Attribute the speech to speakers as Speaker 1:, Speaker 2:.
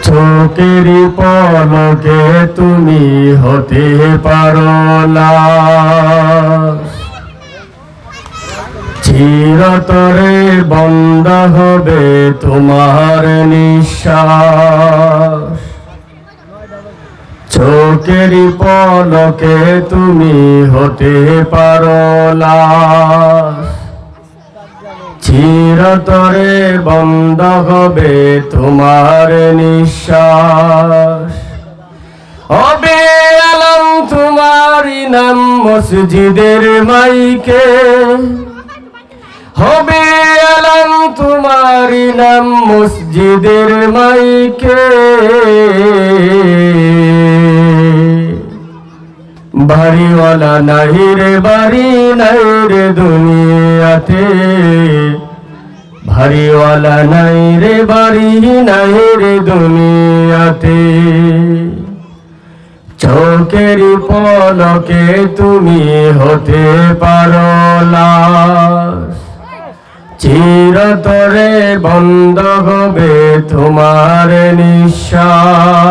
Speaker 1: চোখের পলকে তুমি হতে পারো লাশ, চিরতরে বন্ধ হবে তোমার নিঃশ্বাস। চোখের পলকে তুমি হতে পারো লাশ, চিরতরে বন্ধ হবে তোমার নিঃশ্বাস। হবে আলম তোমারি নাম মসজিদের মাইকে, হবে আলম তোমারি নাম মসজিদের মাইকে। বাড়িওয়ালা নাই রে বাড়ি নাই রে দুনিয়াতে, বাড়িওয়ালা নাই রে বাড়ি নাই রে দুনিয়াতে। চোখের পলকে তুমি হতে পারো লাশ, চিরতরে বন্ধ হবে তোমার নিঃশ্বাস।